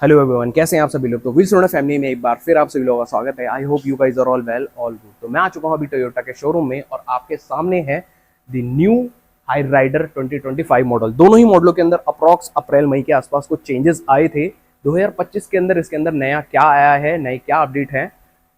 Hello everyone, कैसे हैं आप सभी लोग। तो व्हील्स ऑन फैमिली में एक बार फिर आप सभी लोगों का स्वागत है। I hope you guys are all well, all good. तो मैं आ चुका हूं अभी टोयोटा के शोरूम में और आपके सामने है the new Hyryder 2025 model. दोनों ही मॉडलों के अंदर अप्रॉक्स अप्रैल मई के आसपास कुछ चेंजेस आए थे। 2025 के अंदर इसके अंदर नया क्या आया है, नए क्या अपडेट है,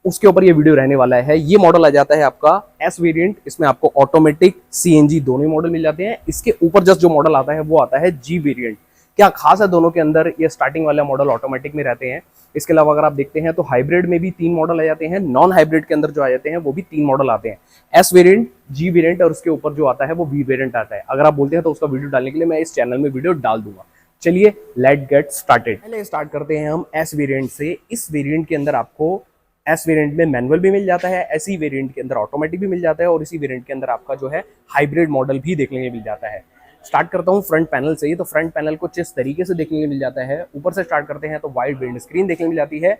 उसके ऊपर ये वीडियो रहने वाला है। ये मॉडल आ जाता है आपका एस वेरिएंट। इसमें आपको ऑटोमेटिक सीएनजी दोनों ही मॉडल मिल जाते हैं। इसके ऊपर जस्ट जो मॉडल आता है वो आता है जी वेरिएंट। क्या खास है दोनों के अंदर, ये स्टार्टिंग वाले मॉडल ऑटोमेटिक में रहते हैं। इसके अलावा अगर आप देखते हैं तो हाइब्रिड में भी 3 मॉडल आ जाते हैं, नॉन हाइब्रिड के अंदर जो आ जाते हैं वो भी 3 मॉडल आते हैं, एस वेरिएंट, जी वेरिएंट और उसके ऊपर जो आता है वो वी वेरिएंट आता है। अगर आप बोलते हैं तो उसका वीडियो डालने के लिए मैं इस चैनल में वीडियो डाल दूंगा। चलिए लेट गेट स्टार्टेड। पहले स्टार्ट करते हैं हम एस वेरिएंट से। इस वेरिएंट के अंदर आपको एस वेरिएंट में मैनुअल भी मिल जाता है, एसी वेरिएंट के अंदर ऑटोमेटिक भी मिल जाता है और इसी वेरिएंट के अंदर आपका जो है हाइब्रिड मॉडल भी देखने को मिल जाता है। स्टार्ट करता हूँ फ्रंट पैनल से ही। तो फ्रंट पैनल कुछ इस तरीके से देखने को मिल जाता है। ऊपर से स्टार्ट करते हैं तो वाइड विंड स्क्रीन देखने को मिल जाती है।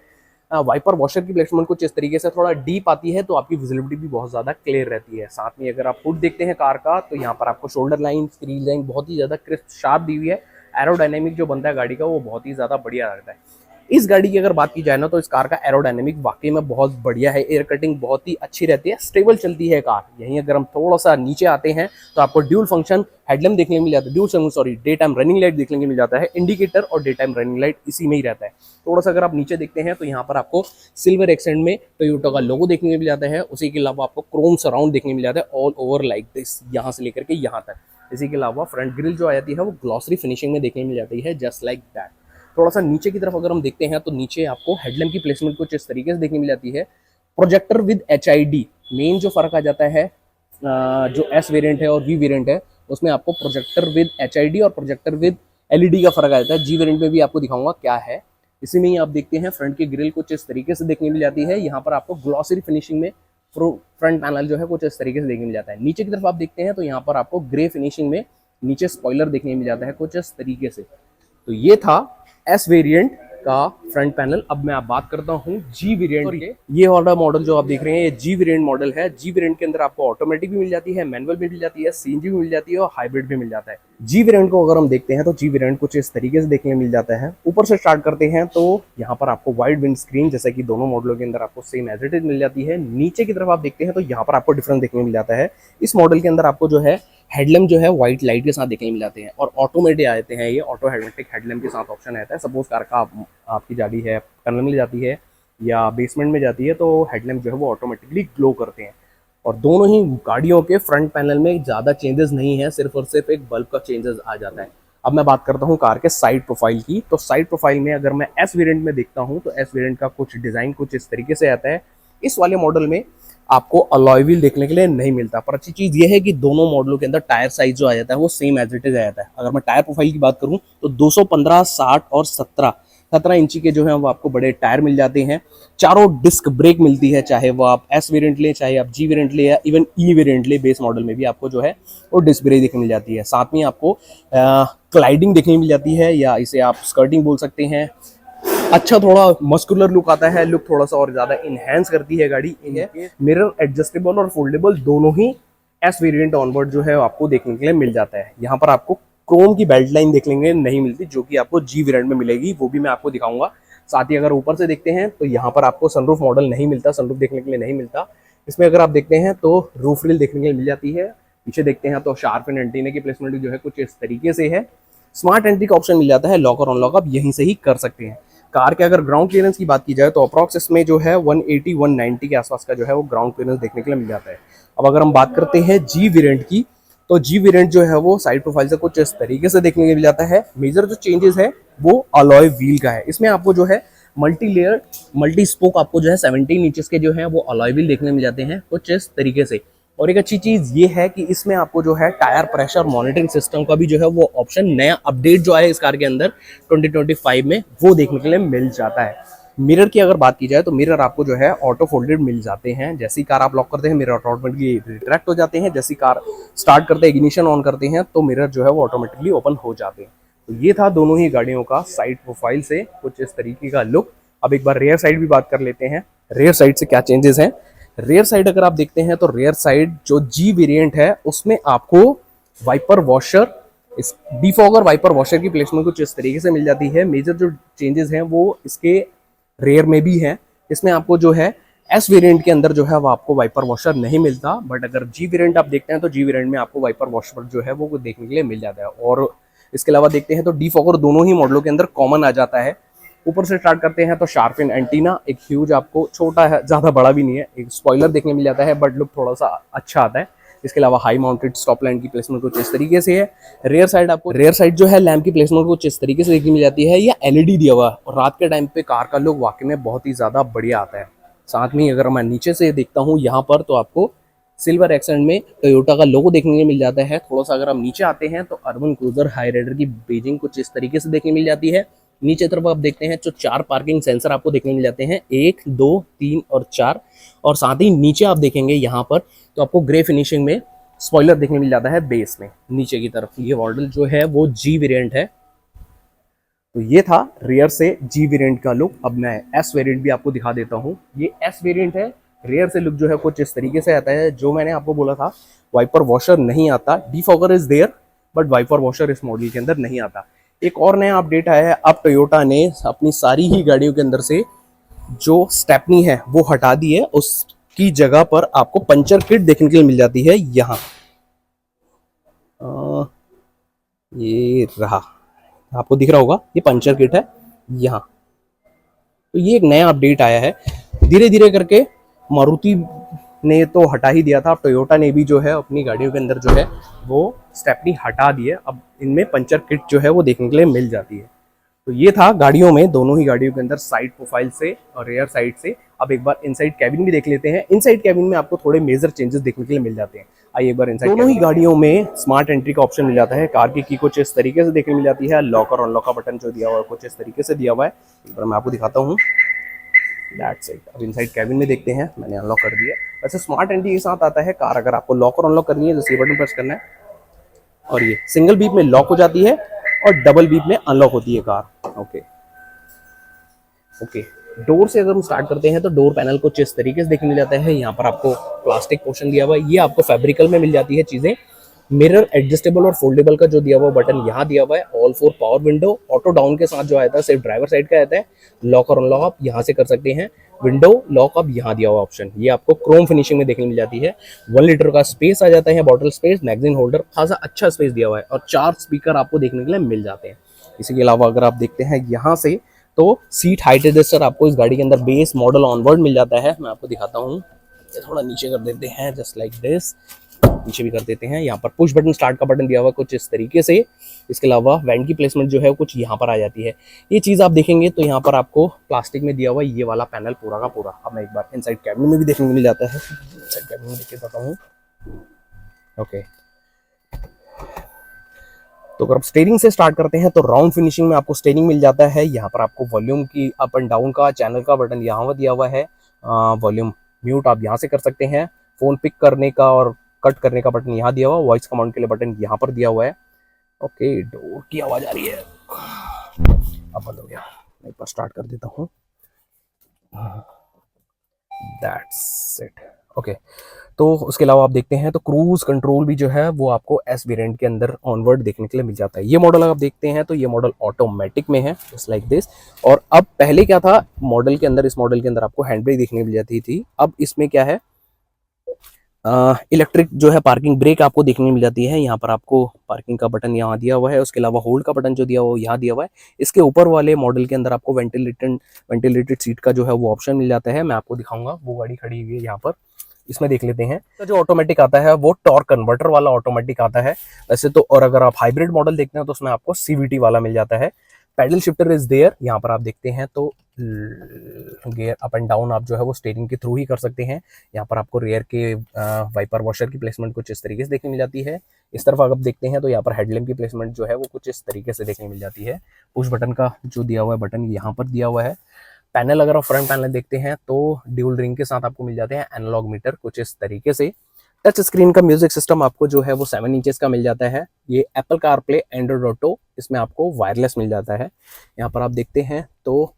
वाइपर वॉशर की प्लेसमेंट कुछ इस तरीके से थोड़ा डीप आती है तो आपकी विजिबिलिटी भी बहुत ज्यादा क्लियर रहती है। साथ में अगर आप हुड देखते हैं कार का तो यहाँ पर आपको शोल्डर लाइन, स्क्रीन लाइन बहुत ही ज्यादा क्रिस्प शार्प दी हुई है। एरोडायनेमिक जो बनता है गाड़ी का वो बहुत ही ज्यादा बढ़िया रहता है। इस गाड़ी की अगर बात की जाए ना तो इस कार का एरोडायनेमिक वाकई में बहुत बढ़िया है। एयर कटिंग बहुत ही अच्छी रहती है, स्टेबल चलती है कार। यहीं अगर हम थोड़ा सा नीचे आते हैं तो आपको ड्यूल फंक्शन हेडलैम्प देखने को मिल जाता है, डे टाइम रनिंग लाइट देखने को मिल जाता है। इंडिकेटर और डे टाइम रनिंग लाइट इसी में ही रहता है। थोड़ा सा अगर आप नीचे देखते हैं तो यहाँ पर आपको सिल्वर एक्सेंट में टोयोटा का लोगो देखने को मिल जाता है। उसी के अलावा आपको क्रोम सराउंड देखने को मिल जाता है ऑल ओवर लाइक दिस, यहाँ से लेकर के यहाँ तक। इसी के अलावा फ्रंट ग्रिल जो आ जाती है वो ग्लॉसरी फिनिशिंग में देखने को मिल जाती है, जस्ट लाइक दैट। थोड़ा सा नीचे की तरफ अगर हम देखते हैं तो नीचे आपको हेडलैम्प की प्लेसमेंट कुछ इस तरीके से देखने मिल जाती है। प्रोजेक्टर विद HID, मेन जो फर्क आ जाता है जो एस वेरिएंट है और वी वेरिएंट है उसमें आपको प्रोजेक्टर विद HID और प्रोजेक्टर विद LED का फर्क आ जाता है। जी वेरिएंट में भी आपको दिखाऊंगा क्या है। इसी में ही आप देखते हैं फ्रंट की ग्रिल कुछ इस तरीके से देखने मिल जाती है। यहाँ पर आपको ग्लॉसरी फिनिशिंग में फ्रंट पैनल जो है कुछ इस तरीके से देखने मिल जाता है। नीचे की तरफ आप देखते हैं तो यहाँ पर आपको ग्रे फिनिशिंग में नीचे स्पॉइलर देखने मिल जाता है कुछ इस तरीके से। तो ये था एस वेरिएंट का फ्रंट पैनल। अब मैं आप बात करता हूँ जी वेरिएंट। ये वाला मॉडल जो आप देख रहे हैं ये जी वेरिएंट मॉडल है। जी वेरिएंट के अंदर आपको ऑटोमेटिक भी मिल जाती है, मैनुअल भी मिल जाती है, सीएनजी भी मिल जाती है और हाइब्रिड भी मिल जाता है। जी वेरिएंट को अगर हम देखते हैं तो जी वेरिएंट कुछ इस तरीके से देखने को मिल जाता है। ऊपर से स्टार्ट करते हैं तो यहाँ पर आपको वाइड विंड स्क्रीन जैसा कि दोनों मॉडलों के अंदर आपको सेम एज इट इज मिल जाती है। नीचे की तरफ आप देखते हैं तो यहाँ पर आपको डिफरेंस देखने को मिल जाता है। इस मॉडल के अंदर आपको जो है हेडलैम्प जो है व्हाइट लाइट के साथ देखने मिल जाते हैं और ऑटोमेटिक आते हैं। ये ऑटोमेटिक हेडलैम्प के साथ ऑप्शन रहता है। सपोज कार का आपकी गाड़ी है टनल में जाती है या बेसमेंट में जाती है तो हेडलैम्प जो है वो ऑटोमेटिकली ग्लो करते हैं। और दोनों ही गाड़ियों के फ्रंट पैनल में ज़्यादा चेंजेस नहीं है, सिर्फ और सिर्फ एक बल्ब का चेंजेस आ जाता है। अब मैं बात करता हूँ कार के साइड प्रोफाइल की। तो साइड प्रोफाइल में अगर मैं एस वेरिएंट में देखता हूँ तो एस वेरिएंट का कुछ डिज़ाइन कुछ इस तरीके से आता है। इस वाले मॉडल में आपको अलॉय व्हील देखने के लिए नहीं मिलता, पर अच्छी चीज़ ये है कि दोनों मॉडलों के अंदर टायर साइज जो आ जाता है वो सेम एज इट इज आ जाता है। अगर मैं टायर प्रोफाइल की बात करूँ तो 215, 60 और 17 इंची के जो है वो आपको बड़े टायर मिल जाते हैं। चारों डिस्क ब्रेक मिलती है, चाहे वो आप एस वेरिएंट ले, चाहे आप जी वेरिएंट ले या इवन ई वेरिएंट ले। बेस मॉडल में भी आपको जो है वो डिस्क ब्रेक देखने मिल जाती है। साथ में आपको क्लाइडिंग देखने मिल जाती है या इसे आप स्कर्टिंग बोल सकते हैं। अच्छा थोड़ा मस्कुलर लुक आता है, लुक थोड़ा सा और ज्यादा इनहेंस करती है गाड़ी। इन्हें मिरर एडजस्टेबल और फोल्डेबल दोनों ही एस वेरिएंट ऑनवर्ड जो है आपको देखने के लिए मिल जाता है। यहाँ पर आपको क्रोम की बेल्ट लाइन देखने के लिए नहीं मिलती जो कि आपको जी वेरिएंट में मिलेगी, वो भी मैं आपको दिखाऊंगा। साथ ही अगर ऊपर से देखते हैं तो यहाँ पर आपको सनरूफ मॉडल नहीं मिलता, सनरूफ देखने के लिए नहीं मिलता। इसमें अगर आप देखते हैं तो रूफ रिल देखने के लिए मिल जाती है। पीछे देखते हैं तो शार्प एंड एंटीना की प्लेसमेंट जो है कुछ इस तरीके से है। स्मार्ट एंट्री का ऑप्शन मिल जाता है, लॉक और अनलॉक आप यहीं से ही कर सकते हैं। कार के अगर ग्राउंड क्लियरेंस की बात की जाए तो अप्रॉक्स इसमें जो है 180, 190 के आसपास का जो है वो ग्राउंड क्लियरेंस देखने के लिए मिल जाता है। अब अगर हम बात करते हैं जी वेरिएंट की तो जी वेरिएंट जो है वो साइड प्रोफाइल से कुछ इस तरीके से देखने को मिल जाता है। मेजर जो चेंजेस है वो अलॉय व्हील का है। इसमें आपको जो है मल्टी लेयर मल्टी स्पोक आपको जो है 17 इंचेस के जो है वो अलॉय व्हील देखने मिल जाते हैं कुछ इस तरीके से। और एक अच्छी चीज ये है कि इसमें आपको जो है टायर प्रेशर मॉनिटरिंग सिस्टम का भी जो है वो ऑप्शन, नया अपडेट जो है इस कार के अंदर 2025 में वो देखने के लिए मिल जाता है। मिरर की अगर बात की जाए तो मिरर आपको जो है ऑटो फोल्डेड मिल जाते हैं। जैसी कार आप लॉक करते हैं मिरर ऑटोमेटिकली रिट्रैक्ट हो जाते हैं। जैसी कार स्टार्ट करते हैं, इग्निशन ऑन करते हैं तो मिरर जो है वो ऑटोमेटिकली ओपन हो जाते हैं। तो ये था दोनों ही गाड़ियों का साइड प्रोफाइल से कुछ इस तरीके का लुक। अब एक बार रेयर साइड भी बात कर लेते हैं, रेयर साइड से क्या चेंजेस हैं। रेयर साइड अगर आप देखते हैं तो रेयर साइड जो जी वेरिएंट है उसमें आपको वाइपर वॉशर इस डिफॉगर वाइपर वॉशर की प्लेसमेंट कुछ इस तरीके से मिल जाती है। मेजर जो चेंजेस हैं वो इसके रेयर में भी हैं। इसमें आपको जो है एस वेरिएंट के अंदर जो है वो आपको वाइपर वॉशर नहीं मिलता, बट अगर जी वेरिएंट आप देखते हैं तो जी वेरिएंट में आपको वाइपर वॉशर जो है वो देखने के लिए मिल जाता है। और इसके अलावा देखते हैं तो डिफॉगर दोनों ही मॉडलों के अंदर कॉमन आ जाता है। ऊपर से स्टार्ट करते हैं तो शार्पन एंटीना, एक ह्यूज, आपको छोटा है, ज़्यादा बड़ा भी नहीं है, एक स्पॉइलर देखने मिल जाता है बट लुक थोड़ा सा अच्छा आता है। इसके अलावा हाई माउंटेड स्टॉप लाइन की प्लेसमेंट कुछ इस तरीके से है। रेयर साइड जो है लैम्प की प्लेसमेंट कुछ इस तरीके से देखने मिल जाती है, या एलईडी दिया हुआ है, और रात के टाइम पे कार का लुक वाकई में बहुत ही ज़्यादा बढ़िया आता है। साथ में अगर मैं नीचे से देखता हूँ यहाँ पर तो आपको सिल्वर एक्सेंट में टोयोटा का लोगो देखने को मिल जाता है। थोड़ा सा अगर हम नीचे आते हैं तो अर्बन क्रूजर हाई राइडर की बेजिंग कुछ इस तरीके से देखने मिल जाती है। नीचे तरफ आप देखते हैं तो 4 पार्किंग सेंसर आपको देखने मिल जाते हैं, 1, 2, 3 और 4। और साथ ही नीचे आप देखेंगे यहाँ पर तो आपको ग्रे फिनिशिंग में स्पॉइलर देखने मिल जाता है बेस में नीचे की तरफ। ये मॉडल जो है वो जी वेरिएंट है। तो ये था रियर से जी वेरिएंट का लुक। अब मैं एस वेरिएंट भी आपको दिखा देता हूँ। ये एस वेरिएंट है। रियर से लुक जो है कुछ इस तरीके से आता है। जो मैंने आपको बोला था वाइपर वॉशर नहीं आता, defogger is there but wiper washer इस मॉडल के अंदर नहीं आता। एक और नया अपडेट आया है, अब टोयोटा ने अपनी सारी ही गाड़ियों के अंदर से जो स्टेपनी है वो हटा दी है। उसकी जगह पर आपको पंचर किट देखने के लिए मिल जाती है। यहाँ ये रहा, आपको दिख रहा होगा, ये पंचर किट है यहाँ। तो ये एक नया अपडेट आया है। धीरे धीरे करके मारुति ने तो हटा ही दिया था, अब टोयोटा ने भी जो है अपनी गाड़ियों के अंदर जो है वो स्टेपनी हटा दी है। अब इनमें पंचर किट जो है वो देखने के लिए मिल जाती है। तो ये था गाड़ियों में, दोनों ही गाड़ियों के अंदर साइड प्रोफाइल से और रेयर साइड से। अब एक बार इनसाइड कैबिन भी देख लेते हैं। इनसाइड कैबिन में आपको थोड़े मेजर चेंजेस देखने के लिए मिल जाते हैं। आइए एक बार इनसाइड। दोनों ही गाड़ियों में स्मार्ट एंट्री का ऑप्शन मिल जाता है। कार की कुछ इस तरीके से देखने मिल जाती है। लॉक और अनलॉक का बटन जो दिया हुआ है कुछ इस तरीके से दिया हुआ है। एक बार मैं आपको दिखाता हूँ। That's it. अब इनसाइड कैबिन में देखते हैं, मैंने अनलॉक कर दिया। वैसे स्मार्ट एंट्री के साथ आता है कार, अगर आपको लॉक और अनलॉक करनी है तो ये बटन प्रेस करना है और ये सिंगल बीप में लॉक हो जाती है और डबल बीप में अनलॉक होती है कार। ओके। डोर से अगर हम स्टार्ट करते हैं तो डोर पैनल कुछ इस तरीके से देखने मिल जाता है। यहाँ पर आपको प्लास्टिक पोर्शन दिया हुआ है, ये आपको फैब्रिकल में मिल जाती है चीजें। मिरर एडजस्टेबल और फोल्डेबल का जो दिया हुआ बटन यहाँ दिया हुआ है। All 4 power window, auto down के साथ जो आता है सिर्फ ड्राइवर साइड का आता है। लॉक और अनलॉक आप यहाँ से कर सकते हैं। विंडो लॉक अब यहाँ दिया हुआ ऑप्शन, ये आपको क्रोम फिनिशिंग में देखने मिल जाती है। 1 लीटर का स्पेस आ जाता है, बॉटल स्पेस, मैगजीन होल्डर, खासा अच्छा स्पेस दिया हुआ है और 4 स्पीकर आपको देखने के लिए मिल जाते हैं। इसके अलावा अगर आप देखते हैं यहाँ से तो सीट हाइट एडजस्टर आपको इस गाड़ी के अंदर बेस मॉडल ऑनवर्ड मिल जाता है। मैं आपको दिखाता हूँ, थोड़ा नीचे कर देते हैं, जस्ट लाइक दिस, नीचे भी कर देते हैं। यहाँ पर पुश बटन, स्टार्ट का बटन दिया हुआ कुछ इस तरीके से। इसके अलावा वैन की प्लेसमेंट जो है कुछ यहाँ पर आ जाती है। ये चीज़ आप देखेंगे तो यहाँ पर आपको प्लास्टिक में दिया हुआ ये वाला पैनल पूरा का पूरा। अब मैं एक बार इनसाइड कैबिन में भी देखने को मिल जाता है। इनसाइड कैबिन में देख के बताता हूँ। ओके, तो अगर आप स्टीयरिंग से स्टार्ट करते हैं तो राउंड फिनिशिंग में आपको स्टीयरिंग मिल जाता है। यहाँ पर आपको वॉल्यूम की अप एंड डाउन का चैनल का बटन यहाँ पर दिया हुआ है। वॉल्यूम म्यूट आप यहाँ से कर सकते हैं। फोन पिक करने का और कट करने का बटन यहाँ दिया हुआ। वॉइस कमांड के लिए बटन यहाँ पर दिया हुआ है। ओके, डोर की आवाज आ रही है, अब बंद हो गया। मैं एक बार स्टार्ट कर देता हूँ। That's it. ओके, तो उसके अलावा आप देखते हैं तो क्रूज कंट्रोल भी जो है वो आपको एस वेरिएंट के अंदर ऑनवर्ड देखने के लिए मिल जाता है। ये मॉडल अगर आप देखते हैं तो ये मॉडल ऑटोमेटिक में है, जस्ट लाइक दिस। और अब पहले क्या था मॉडल के अंदर, इस मॉडल के अंदर आपको हैंड ब्रेक देखने मिल जाती थी। अब इसमें क्या है, इलेक्ट्रिक जो है पार्किंग ब्रेक आपको देखने मिल जाती है। यहाँ पर आपको पार्किंग का बटन यहाँ दिया हुआ है। उसके अलावा होल्ड का बटन जो दिया हुआ है यहाँ दिया हुआ है। इसके ऊपर वाले मॉडल के अंदर आपको वेंटिलेटेड सीट का जो है वो ऑप्शन मिल जाता है। मैं आपको दिखाऊंगा, वो गाड़ी खड़ी हुई है यहाँ पर, इसमें देख लेते हैं। तो जो ऑटोमेटिक आता है वो टॉर्क कन्वर्टर वाला ऑटोमेटिक आता है वैसे तो। और अगर आप हाइब्रिड मॉडल देखते हैं तो उसमें आपको सीवीटी वाला मिल जाता है। Paddle shifter is there. यहाँ पर आप देखते हैं तो गियर अप एंड डाउन आप जो है वो स्टीयरिंग के थ्रू ही कर सकते हैं। यहाँ पर आपको रेयर के वाइपर वॉशर की प्लेसमेंट कुछ इस तरीके से देखने मिल जाती है। इस तरफ अगर आप देखते हैं तो यहाँ पर हेडलैम्प की प्लेसमेंट जो है वो कुछ इस तरीके से देखने मिल जाती है। पुश बटन का जो दिया हुआ है बटन यहाँ पर दिया हुआ है। पैनल अगर आप फ्रंट पैनल देखते हैं तो ड्यूल रिंग के साथ आपको मिल जाते हैं एनालॉग मीटर कुछ इस तरीके से। टच स्क्रीन का म्यूजिक सिस्टम आपको जो है वो 7 इंचेस का मिल जाता है। ये एप्पल कारप्ले, एंड्रॉइड ऑटो, इसमें आपको वायरलेस मिल जाता है। यहाँ पर आप देखते हैं तो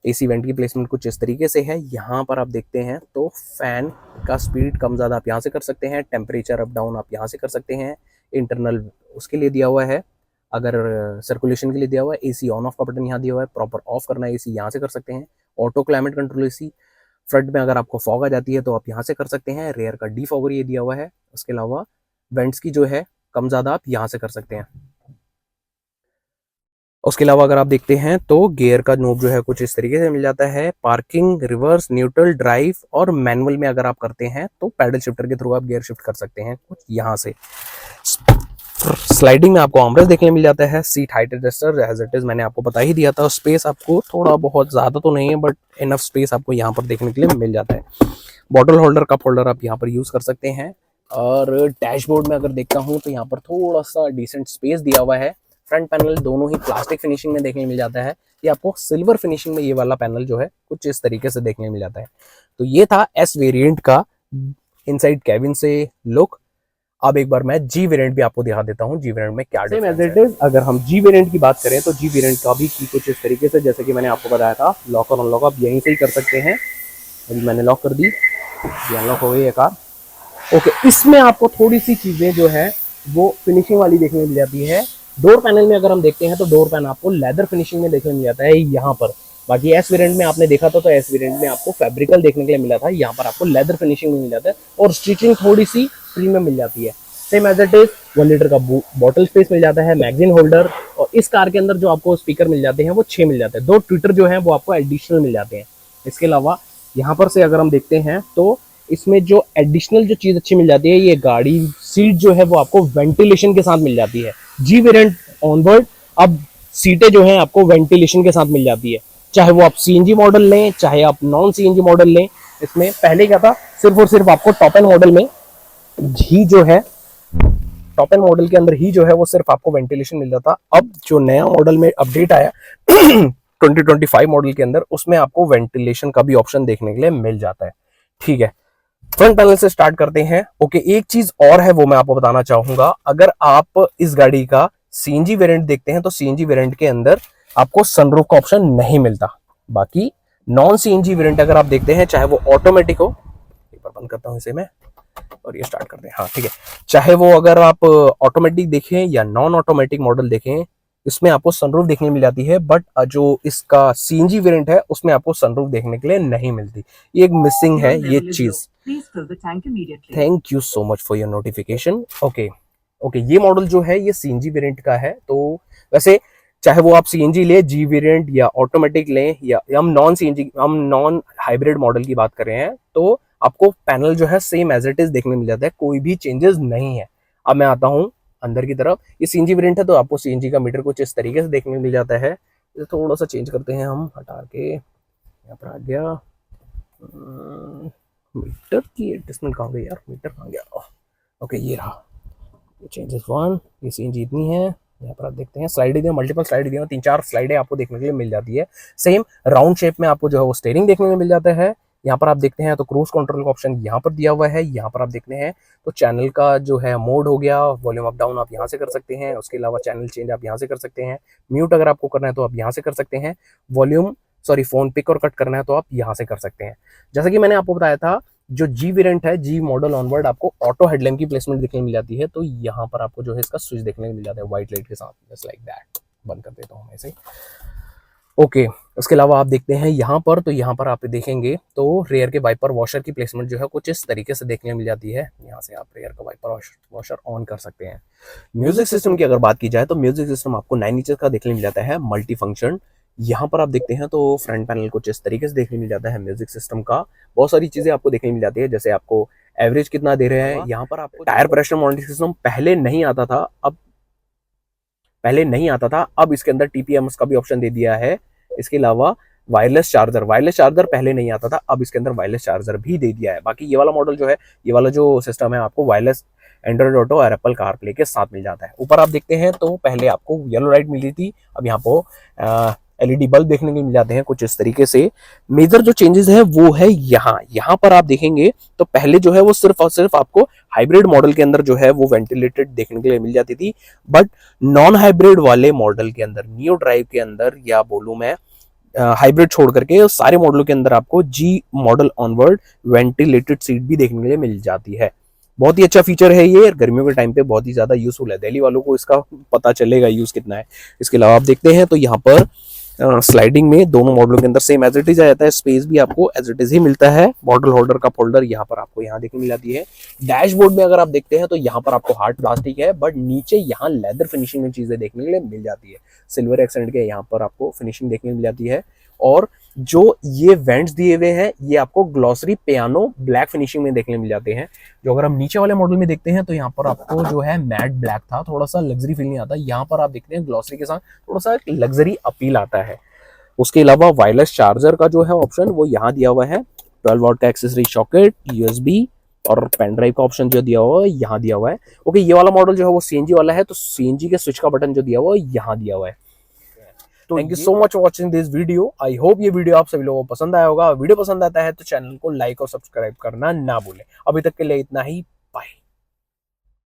एसी वेंट की प्लेसमेंट कुछ इस तरीके से है। यहाँ पर आप देखते हैं तो फैन का स्पीड कम ज़्यादा आप यहाँ से कर सकते हैं। टेम्परेचर अप डाउन आप यहाँ से कर सकते हैं। इंटरनल उसके लिए दिया हुआ है। अगर सर्कुलेशन के लिए दिया हुआ है, एसी ऑन ऑफ का बटन यहाँ दिया हुआ है, प्रॉपर ऑफ करना है एसी यहाँ से कर सकते हैं। Auto climate control AC, front में अगर आपको फॉग आ जाती है तो आप यहाँ से कर सकते हैं। रेयर का डीफॉगर ये दिया हुआ है। उसके अलावा वेंट्स की जो है कम ज़्यादा आप यहाँ से कर सकते हैं। उसके अलावा अगर आप देखते हैं तो गियर का नोब जो है कुछ इस तरीके से मिल जाता है। पार्किंग, रिवर्स, न्यूट्रल, ड्राइव और मैनुअल में अगर आप करते हैं तो पैडल शिफ्टर के थ्रू आप गियर शिफ्ट कर सकते हैं कुछ यहाँ से। स्लाइडिंग में आपको आर्मरेस्ट देखने मिल जाता है। Seat height adjuster as it is मैंने आपको बता ही दिया था। स्पेस आपको थोड़ा बहुत ज़्यादा तो नहीं है बट इनफ स्पेस आपको यहाँ पर देखने के लिए मिल जाता है। बॉटल होल्डर, कप होल्डर आप यहाँ पर यूज़ कर सकते हैं। और डैशबोर्ड में अगर देखता हूँ तो यहाँ पर थोड़ा सा डिसेंट स्पेस दिया हुआ है। फ्रंट पैनल दोनों ही प्लास्टिक फिनिशिंग में देखने मिल जाता है। ये आपको सिल्वर फिनिशिंग में ये वाला पैनल जो है कुछ इस तरीके से देखने मिल जाता है। तो ये था एस वेरिएंट का इनसाइड कैबिन से लुक। अब एक बार मैं जी वेरिएंट भी आपको दिखा देता हूँ। जी वेरिएंट में क्या डिफरेंस है। अगर हम जी वेरिएंट की बात करें तो जी वेरिएंट का भी की कुछ इस तरीके से, जैसे कि मैंने आपको बताया था, लॉक और अनलॉक आप यहीं से ही कर सकते हैं। अभी मैंने लॉक कर दी, ये अनलॉक हो गई है कार। ओके, इसमें आपको थोड़ी सी चीजें जो है वो फिनिशिंग वाली देखने मिल जाती है। डोर पैनल में अगर हम देखते हैं तो डोर पैनल आपको लेदर फिनिशिंग में देखने मिल जाता है यहाँ पर। बाकी एस वेरिएंट में आपने देखा था तो एस वेरिएंट में आपको फैब्रिकल देखने के लिए मिला था, यहाँ पर आपको लेदर फिनिशिंग में मिल जाता है और स्टिचिंग थोड़ी सी प्रीमियम मिल जाती है। Same as it is 1 litre का बॉटल स्पेस मिल जाता है, मैगजीन होल्डर, और इस कार के अंदर जो आपको स्पीकर मिल जाते हैं वो 6 मिल जाते हैं। 2 ट्विटर जो है वो आपको एडिशनल मिल जाते हैं। इसके अलावा यहाँ पर से अगर हम देखते हैं तो इसमें जो एडिशनल जो चीज अच्छी मिल जाती है, ये गाड़ी सीट जो है वो आपको वेंटिलेशन के साथ मिल जाती है। जी वेरिएंट ऑनवर्ड अब सीटें जो है आपको वेंटिलेशन के साथ मिल जाती है, चाहे वो आप सीएनजी मॉडल लें चाहे आप नॉन सीएनजी मॉडल लें। इसमें पहले क्या था, सिर्फ और सिर्फ आपको टॉप एंड मॉडल में ही जो है, टॉप एंड मॉडल के अंदर ही जो है वो सिर्फ आपको वेंटिलेशन मिल जाता। अब जो नया मॉडल में अपडेट आया 2025 मॉडल के अंदर, उसमें आपको वेंटिलेशन का भी ऑप्शन देखने के लिए मिल जाता है। ठीक है, फ्रंट पैनल से स्टार्ट करते हैं। ओके, एक चीज और है वो मैं आपको बताना चाहूंगा। अगर आप इस गाड़ी का सीएनजी वेरिएंट देखते हैं तो सीएनजी वेरिएंट के अंदर आपको सनरूफ का ऑप्शन नहीं मिलता। बाकी नॉन सीएनजी वेरिएंट अगर आप देखते हैं, चाहे वो ऑटोमेटिक हो, एक बार बंद करता हूं इसे मैं और ये स्टार्ट करते हैं। हाँ ठीक है, चाहे वो अगर आप ऑटोमेटिक देखें या नॉन ऑटोमेटिक मॉडल देखें, इसमें आपको सनरूफ देखने मिल जाती है। बट जो इसका सीएनजी वेरिएंट है उसमें आपको सनरूफ देखने के लिए नहीं मिलती। ये एक मिसिंग है ये चीज। Thank you so much for your notification. Okay okay, ये मॉडल जो है ये सीएनजी वेरिएंट का है। तो वैसे चाहे वो आप सीएनजी ले, जी वेरिएंट या ऑटोमेटिक लें, या हम नॉन सीएनजी, हम नॉन हाइब्रिड मॉडल की बात कर रहे हैं, तो आपको पैनल जो है सेम एज इट इज देखने मिल जाता है, कोई भी चेंजेस नहीं है। अब मैं आता हूँ अंदर की तरफ। ये सीएनजी वेरिएंट है तो आपको सीएनजी का मीटर कुछ इस तरीके से देखने मिल जाता है। थोड़ा सा चेंज करते हैं हम, हटा के यहाँ पर आ गया। मीटर की एडजस्टमेंट कहाँ गई यार, मीटर कहाँ गया। ओके ये रहा, चेंजेस 1, ये सीएनजी इतनी है। यहाँ पर आप देखते हैं स्लाइडें दिया, मल्टीपल स्लाइड दिया, 3-4 स्लाइडें आपको देखने के लिए मिल जाती है। सेम राउंड शेप में आपको जो है वो स्टीयरिंग देखने में मिल जाता है। यहाँ पर आप देखते हैं तो क्रूज कंट्रोल का ऑप्शन यहाँ पर दिया हुआ है। यहाँ पर आप देखते हैं तो चैनल का जो है मोड हो गया, वॉल्यूम अप डाउन आप यहाँ से कर सकते हैं। उसके अलावा चैनल चेंज आप यहाँ से कर सकते हैं। म्यूट अगर आपको करना है तो आप यहाँ से कर सकते हैं। वॉल्यूम फोन पिक और कट करना है तो आप यहाँ से कर सकते हैं। जैसा कि मैंने आपको बताया था, जो जी वेरिएंट है, जी मॉडल ऑनवर्ड, आपको ऑटो हेडलैम्प की प्लेसमेंट देखने मिल जाती है। तो यहाँ पर आपको जो है इसका स्विच देखने को मिल जाता है व्हाइट लाइट के साथ, जस्ट लाइक दैट। बंद कर देता हूँ ऐसे। ओके, उसके अलावा आप देखते हैं यहाँ पर, तो यहाँ पर आप देखेंगे तो रेयर के वाइपर वॉशर की प्लेसमेंट जो है कुछ इस तरीके से देखने मिल जाती है। यहाँ से आप रेयर का वाइपर वॉशर ऑन कर सकते हैं। म्यूजिक सिस्टम की अगर बात की जाए तो म्यूजिक सिस्टम आपको 9 इंचेस का देखने मिल जाता है, मल्टी फंक्शन। यहाँ पर आप देखते हैं तो फ्रंट पैनल कुछ इस तरीके से देखने मिल जाता है म्यूजिक सिस्टम का। बहुत सारी चीजें आपको देखने मिल जाती है, जैसे आपको एवरेज कितना दे रहे हैं। यहाँ पर आपको टायर प्रेशर मॉनिटरिंग सिस्टम पहले नहीं आता था, अब इसके अंदर टीपीएमएस का भी ऑप्शन दे दिया है। इसके अलावा वायरलेस चार्जर पहले नहीं आता था, अब इसके अंदर वायरलेस चार्जर भी दे दिया है। बाकी ये वाला मॉडल जो है, ये वाला जो सिस्टम है, आपको वायरलेस एंड्रॉइड ऑटो और एप्पल कारप्ले के साथ मिल जाता है। ऊपर आप देखते हैं तो पहले आपको येलो लाइट मिली थी, अब यहाँ पर एलईडी बल्ब देखने को मिल जाते हैं कुछ इस तरीके से। मेजर जो चेंजेस है वो है यहाँ पर आप देखेंगे तो पहले जो है वो सिर्फ और सिर्फ आपको हाइब्रिड मॉडल के अंदर जो है वो वेंटिलेटेड देखने के लिए मिल जाती थी। बट नॉन हाइब्रिड वाले मॉडल के अंदर, नियो ड्राइव के अंदर, या बोलूं मैं हाइब्रिड छोड़ करके सारे मॉडलों के अंदर आपको जी मॉडल ऑनवर्ड वेंटिलेटेड सीट भी देखने के लिए मिल जाती है। बहुत ही अच्छा फीचर है ये, गर्मियों के टाइम पे बहुत ही ज़्यादा यूजफुल है, दिल्ली वालों को इसका पता चलेगा यूज़ कितना है। इसके अलावा आप देखते हैं तो यहाँ पर स्लाइडिंग में दोनों मॉडलों के अंदर सेम एज इट इज आ जाता है, स्पेस भी आपको एज इट इज ही मिलता है। बॉटल होल्डर का फोल्डर यहाँ पर आपको यहाँ देखने मिल जाती है। डैशबोर्ड में अगर आप देखते हैं तो यहाँ पर आपको हार्ड प्लास्टिक है, बट नीचे यहाँ लेदर फिनिशिंग में चीजें देखने के लिए मिल जाती है। सिल्वर एक्सेंट के यहाँ पर आपको फिनिशिंग देखने मिल जाती है। और जो ये वेंट्स दिए हुए हैं ये आपको ग्लॉसरी पियानो ब्लैक फिनिशिंग में देखने मिल जाते हैं। जो अगर हम नीचे वाले मॉडल में देखते हैं तो यहाँ पर आपको जो है मैट ब्लैक था, थोड़ा सा लग्जरी फील नहीं आता। यहाँ पर आप देखते हैं ग्लॉसरी के साथ थोड़ा सा लग्जरी अपील आता है। उसके अलावा वायरलेस चार्जर का जो है ऑप्शन वो यहाँ दिया हुआ है। 12 वॉट का एक्सेसरी सॉकेट, यूएसबी और पेन ड्राइव का ऑप्शन जो दिया हुआ है यहाँ दिया हुआ है। ओके, ये वाला मॉडल जो है वो सीएनजी वाला है, तो सीएनजी के स्विच का बटन जो दिया हुआ है यहाँ दिया हुआ है। तो thank you so much for watching this video. I hope ये वीडियो आप सभी लोगों को पसंद आया होगा। वीडियो पसंद आता है तो चैनल को लाइक और सब्सक्राइब करना ना भूलें। अभी तक के लिए इतना ही।